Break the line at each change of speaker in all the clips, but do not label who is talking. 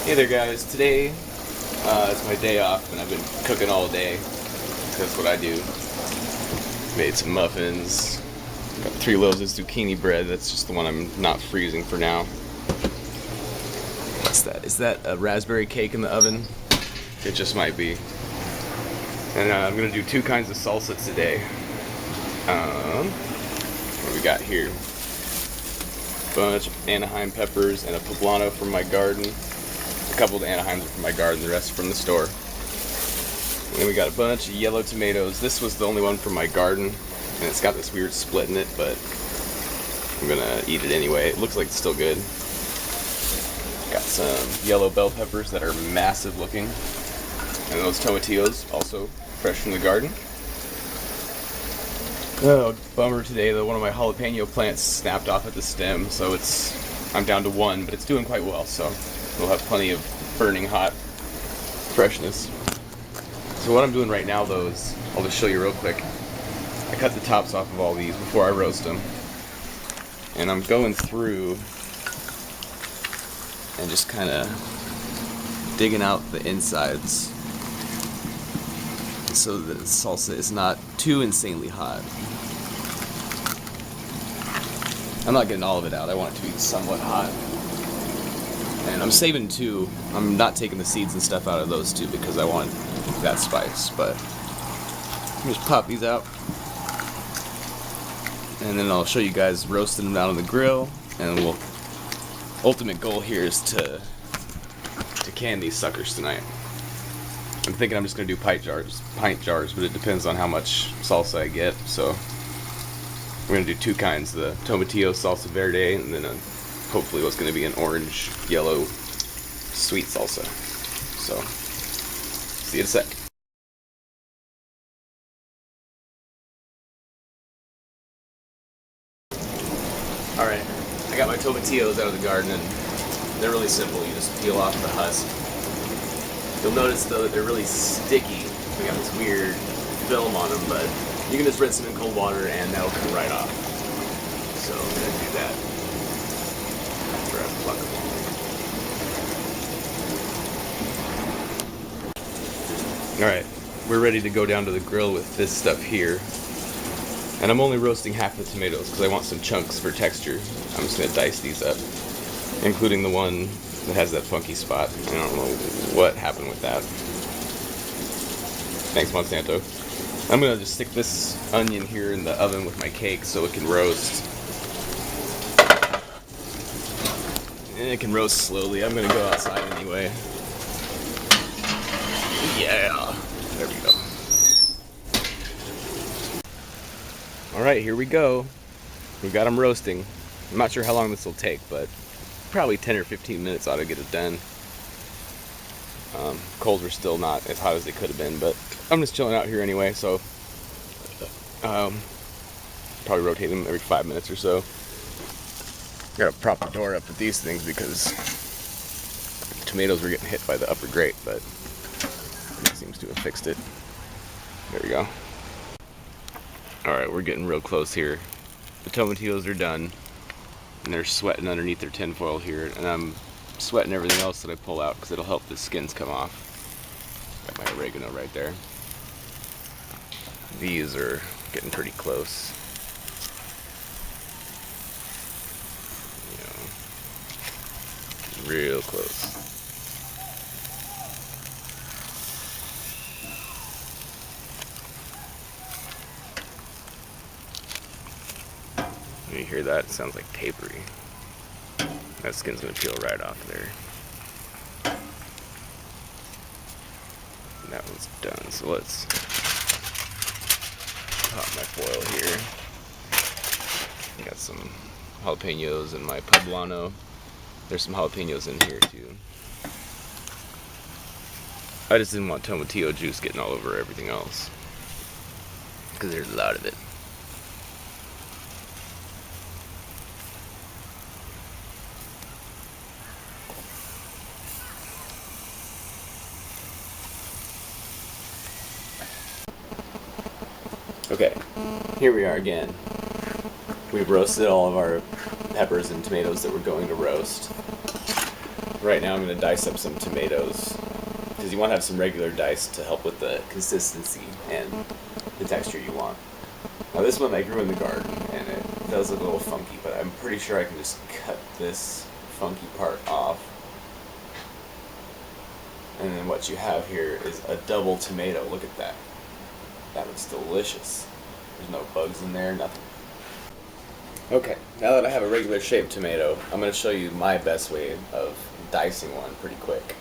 Hey there guys, today is my day off and I've been cooking all day. That's what I do. Made some muffins, got 3 loaves of zucchini bread, that's just the one I'm not freezing for now. What's that? Is that a raspberry cake in the oven? It just might be. And I'm going to do 2 kinds of salsa today. What do we got here? Bunch of Anaheim peppers and a poblano from my garden. A couple of the Anaheims are from my garden, the rest from the store. And then we got a bunch of yellow tomatoes. This was the only one from my garden, and it's got this weird split in it, but I'm gonna eat it anyway. It looks like it's still good. Got some yellow bell peppers that are massive looking, and those tomatillos, also fresh from the garden. Oh, bummer today though, one of my jalapeno plants snapped off at the stem, so I'm down to 1, but it's doing quite well, so we'll have plenty of burning hot freshness. So what I'm doing right now though is, I'll just show you real quick. I cut the tops off of all these before I roast them, and I'm going through and just kind of digging out the insides so that the salsa is not too insanely hot. I'm not getting all of it out, I want it to be somewhat hot. And I'm saving 2. I'm not taking the seeds and stuff out of those 2 because I want that spice, but let me just pop these out. And then I'll show you guys roasting them out on the grill, and ultimate goal here is to can these suckers tonight. I'm thinking I'm just going to do pint jars, but it depends on how much salsa I get. So we're going to do 2 kinds, the tomatillo salsa verde, and then hopefully what's going to be an orange, yellow, sweet salsa. So, see you in a sec. Alright, I got my tomatillos out of the garden, and they're really simple. You just peel off the husk. You'll notice though that they're really sticky. They got this weird film on them, but you can just rinse them in cold water and that'll come right off. So I'm going to do that after I pluck them all. Alright, we're ready to go down to the grill with this stuff here. And I'm only roasting half the tomatoes because I want some chunks for texture. I'm just going to dice these up, including the one that has that funky spot. I don't know what happened with that. Thanks, Monsanto. I'm gonna just stick this onion here in the oven with my cake so it can roast. And it can roast slowly. I'm gonna go outside anyway. Yeah, there we go. Alright, here we go. We got them roasting. I'm not sure how long this will take, but probably 10 or 15 minutes ought to get it done. Coals are still not as hot as they could have been, but I'm just chilling out here anyway, so probably rotate them every 5 minutes or so. Gotta prop the door up with these things because the tomatoes were getting hit by the upper grate, but it seems to have fixed it. There we go. Alright, we're getting real close here. The tomatillos are done, and they're sweating underneath their tinfoil here, and I'm sweating everything else that I pull out because it'll help the skins come off. Got my oregano right there. These are getting pretty close. You know, real close. You hear that? It sounds like papery. That skin's gonna peel right off there. And that one's done. So let's pop my foil here. I got some jalapenos and my poblano. There's some jalapenos in here too. I just didn't want tomatillo juice getting all over everything else, because there's a lot of it. Okay, here we are again. We've roasted all of our peppers and tomatoes that we're going to roast. right now I'm going to dice up some tomatoes, because you want to have some regular dice to help with the consistency and the texture you want. Now this one I grew in the garden, and it does look a little funky, but I'm pretty sure I can just cut this funky part off. And then what you have here is a double tomato. Look at that. That looks delicious. There's no bugs in there, nothing. Okay, now that I have a regular shaped tomato, I'm going to show you my best way of dicing one pretty quick.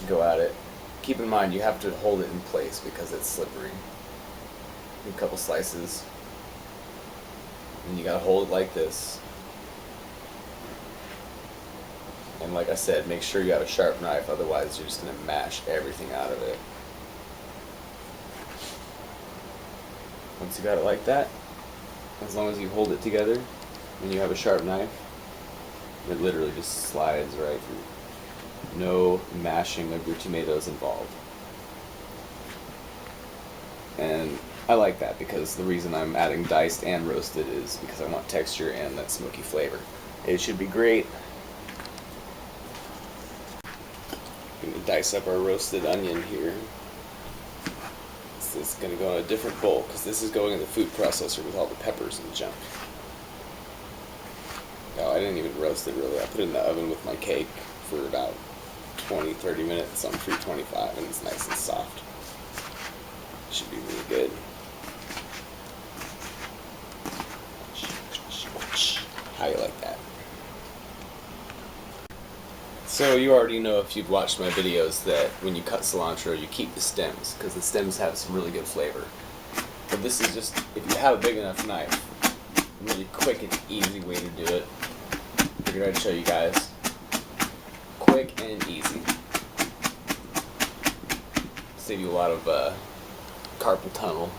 Go at it. Keep in mind you have to hold it in place because it's slippery. A couple slices. And you got to hold it like this. And like I said, make sure you have a sharp knife, otherwise you're just going to mash everything out of it. Once you got it like that, as long as you hold it together and you have a sharp knife, it literally just slides right through. No mashing of your tomatoes involved. And I like that because the reason I'm adding diced and roasted is because I want texture and that smoky flavor. It should be great. I'm going to dice up our roasted onion here. This is going to go in a different bowl because this is going in the food processor with all the peppers and junk. No, I didn't even roast it really. I put it in the oven with my cake for about 20-30 minutes on 325 and it's nice and soft. Should be really good. How you like that? So you already know, if you've watched my videos, that when you cut cilantro you keep the stems because the stems have some really good flavor. But this is just, if you have a big enough knife, a really quick and easy way to do it. Figured I'd show you guys. Quick and easy. Save you a lot of carpal tunnel.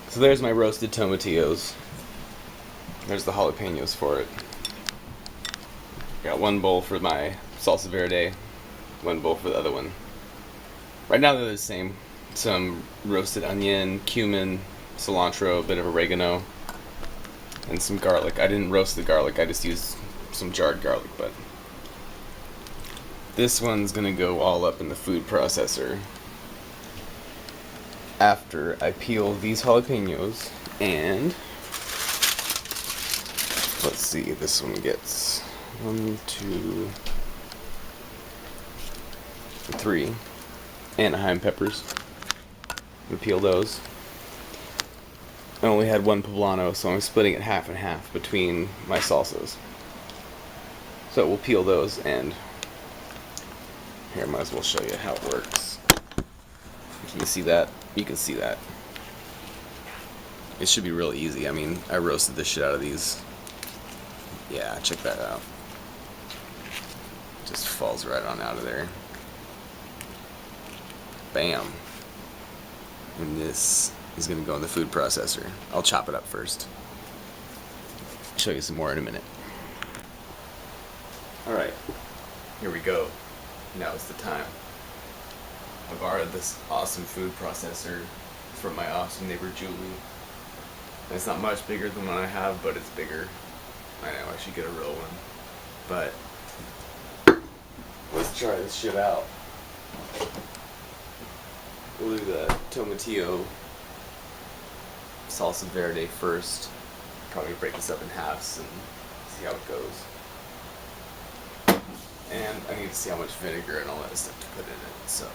So there's my roasted tomatillos. There's the jalapenos for it. Got one bowl for my salsa verde, one bowl for the other one. Right now they're the same. Some roasted onion, cumin, cilantro, a bit of oregano, and some garlic. I didn't roast the garlic, I just used some jarred garlic, but this one's gonna go all up in the food processor after I peel these jalapenos. And let's see, this one gets 1, 2, 3 Anaheim peppers. I'm gonna peel those. I only had one poblano, so I'm splitting it half and half between my salsas. So we'll peel those, and here, I might as well show you how it works. Can you see that? You can see that. It should be real easy. I mean, I roasted the shit out of these. Yeah, check that out. Just falls right on out of there. Bam. And this is going to go in the food processor. I'll chop it up first. Show you some more in a minute. Alright, here we go. Now is the time. I borrowed this awesome food processor from my awesome neighbor Julie. And it's not much bigger than one I have, but it's bigger. I know, I should get a real one. But let's try this shit out. We'll do the tomatillo salsa verde first. Probably break this up in halves and see how it goes. And I need to see how much vinegar and all that stuff to put in it, so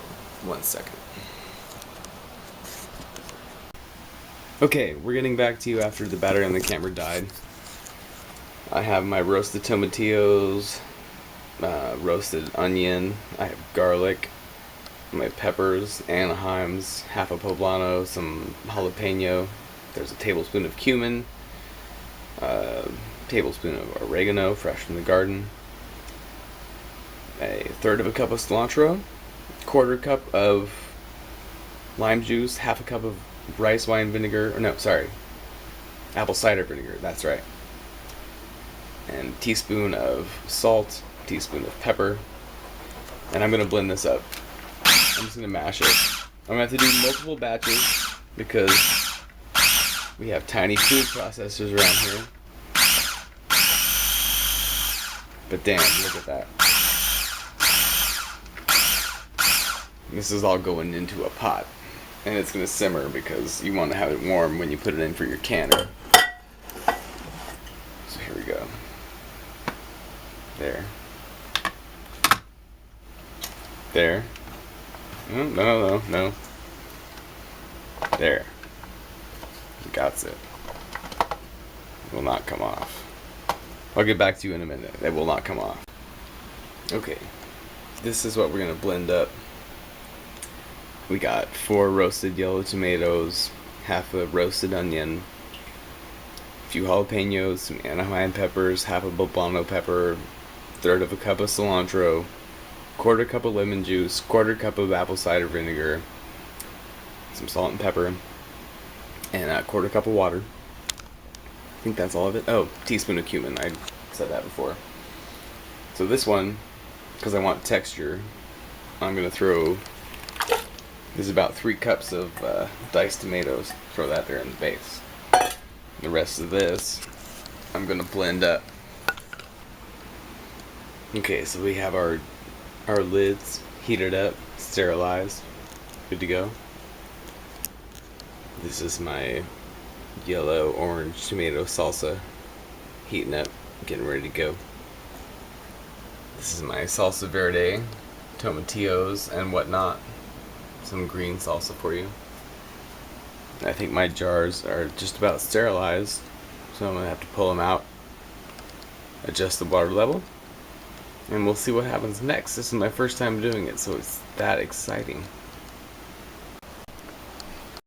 1 second. Okay, we're getting back to you after the battery on the camera died. I have my roasted tomatillos, roasted onion, I have garlic, my peppers, Anaheims, half a poblano, some jalapeno, there's a tablespoon of cumin, a tablespoon of oregano fresh from the garden, a third of a cup of cilantro, quarter cup of lime juice, half a cup of rice wine vinegar, or no, sorry, apple cider vinegar, that's right, and a teaspoon of salt, teaspoon of pepper, and I'm going to blend this up. I'm just going to mash it. I'm going to have to do multiple batches because we have tiny food processors around here, But damn, look at that. This is all going into a pot. And it's going to simmer because you want to have it warm when you put it in for your canner. So here we go. There. There. No. There. Got it. Will not come off. I'll get back to you in a minute. It will not come off. Okay. This is what we're going to blend up. We got 4 roasted yellow tomatoes, half a roasted onion, a few jalapenos, some Anaheim peppers, half a poblano pepper, third of a cup of cilantro, quarter cup of lemon juice, quarter cup of apple cider vinegar, some salt and pepper, and a quarter cup of water. I think that's all of it. Oh, teaspoon of cumin. I said that before. So this one, because I want texture, I'm going to throw... This is about 3 cups of diced tomatoes. Throw that there in the base. The rest of this, I'm going to blend up. Okay, so we have our lids heated up, sterilized, good to go. This is my yellow orange tomato salsa, heating up, getting ready to go. This is my salsa verde, tomatillos and whatnot. Some green salsa for you. I think my jars are just about sterilized, so I'm gonna have to pull them out, adjust the water level, and we'll see what happens next. This is my first time doing it, so it's that exciting.